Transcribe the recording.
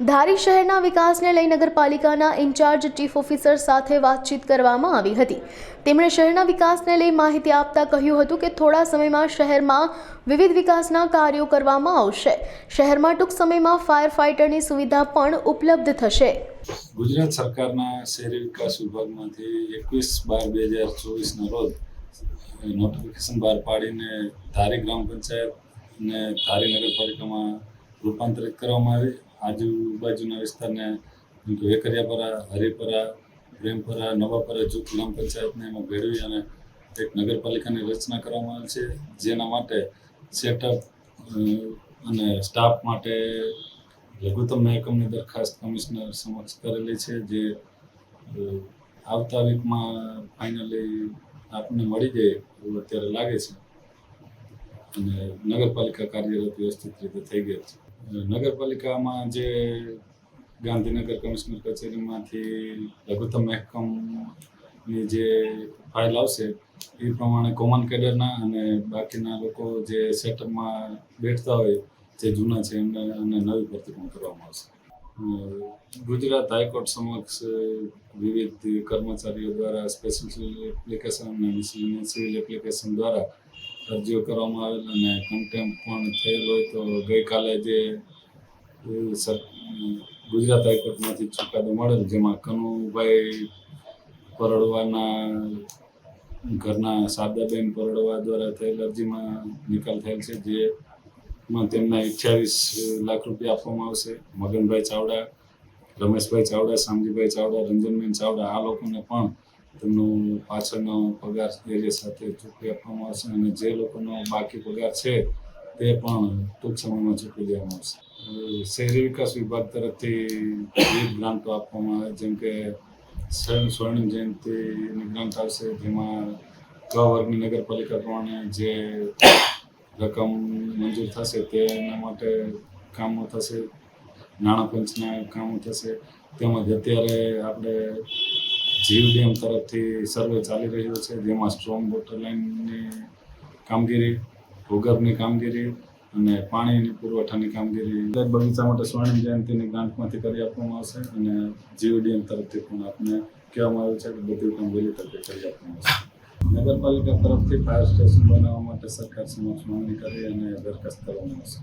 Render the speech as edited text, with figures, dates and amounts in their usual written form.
ધારી શહેરના વિકાસને લઈ નગરપાલિકાના ઇન્ચાર્જ ચીફ ઓફિસર સાથે વાતચીત કરવામાં આવી હતી। તેમણે શહેરના વિકાસને લઈ માહિતી આપતા કહ્યું હતું કે થોડા સમયમાં શહેરમાં વિવિધ વિકાસના કાર્યો કરવામાં આવશે। શહેરમાં ટૂંક સમયમાં ફાયર ફાઇટરની સુવિધા પણ ઉપલબ્ધ થશે। ગુજરાત સરકારના શહેરી વિકાસ વિભાગમાંથી 21/12/2024ના રોજ નોટિફિકેશન બહાર પાડીને ધારી ગ્રામ પંચાયત અને ધારી નગરપાલિકામાં રૂપાંતરિત કરવામાં આવી। આજુબાજુના વિસ્તારને વેકરિયાપરા, હરિપરા, પ્રેમપરા, નવાપરા જૂથ ગ્રામ પંચાયતને એમાં ભેળવી અને એક નગરપાલિકાની રચના કરવામાં આવી છે, જેના માટે સેટઅપ અને સ્ટાફ માટે લઘુત્તમ મહેકમની દરખાસ્ત કમિશનર સમક્ષ કરેલી છે, જે આવતા વીકમાં ફાઇનલી આપને મળી જાય એવું અત્યારે લાગે છે અને નગરપાલિકા કાર્યરત વ્યવસ્થિત રીતે થઈ ગઈ છે। નગરપાલિકામાં જે ગાંધીનગર કમિશનર કચેરીમાંથી લઘુત્તમ મહેકમની જે ફાઇલ આવશે એ પ્રમાણે કોમન કેડરના અને બાકીના લોકો જે સેટઅપમાં બેઠતા હોય જે જૂના છે એમને અને નવી ભરતી પણ કરવામાં આવશે। ગુજરાત હાઈકોર્ટ સમક્ષ વિવિધ કર્મચારીઓ દ્વારા સ્પેશિયલ એપ્લિકેશન અને સિવિલ એપ્લિકેશન દ્વારા અરજીઓ કરવામાં આવેલ અને કન્ટેમ્પ પણ થયેલ હોય તો ગઈકાલે જે ગુજરાત હાઈકોર્ટમાંથી ચુકાદો મળેલ, જેમાં કનુભાઈ પરડવાના ઘરના શારદાબેન પરડવા દ્વારા થયેલ અરજીમાં નિકાલ થયેલ છે, જેમાં તેમના 28 લાખ રૂપિયા આપવામાં આવશે। મગનભાઈ ચાવડા, રમેશભાઈ ચાવડા, શામજીભાઈ ચાવડા, રંજનબેન ચાવડા આ લોકોને પણ તેમનો પાછળનો પગાર એરિયા સાથે ચૂકવી આપવામાં આવશે અને જે લોકોનો બાકી પગાર છે તે પણ ટૂંક સમયમાં ચૂકવી દેવામાં આવશે। શહેરી વિકાસ વિભાગ તરફથી વિવિધ ગ્રાન્ટો આપવામાં આવે, જેમ કે સ્વર્ણિમ જયંતિની ગ્રાન્ટ આવશે, જેમાં ક વર્ગની નગરપાલિકા પ્રમાણે જે રકમ મંજૂર થશે તેના માટે કામો થશે, નાણાં પંચના કામો થશે। તેમજ અત્યારે આપણે જીવડીએમ તરફથી સર્વે ચાલી રહ્યો છે, જેમાં સ્ટ્રોંગ વોટર લાઇનની કામગીરી, ભૂગર્ભની કામગીરી અને પાણીની પુરવઠાની કામગીરી બગીચા માટે સ્વર્ણિમ જયંતિની ગ્રાન્ટમાંથી કરી આપવામાં આવશે અને જીવડીએમ તરફથી પણ આપને કહેવામાં આવ્યું છે કે બધું કામ વહેલી તકે કરી આપવામાં આવશે। નગરપાલિકા તરફથી ફાયર સ્ટેશન બનાવવા માટે સરકાર સમક્ષ માંગણી કરી અને દરખાસ્ત કરવામાં આવશે।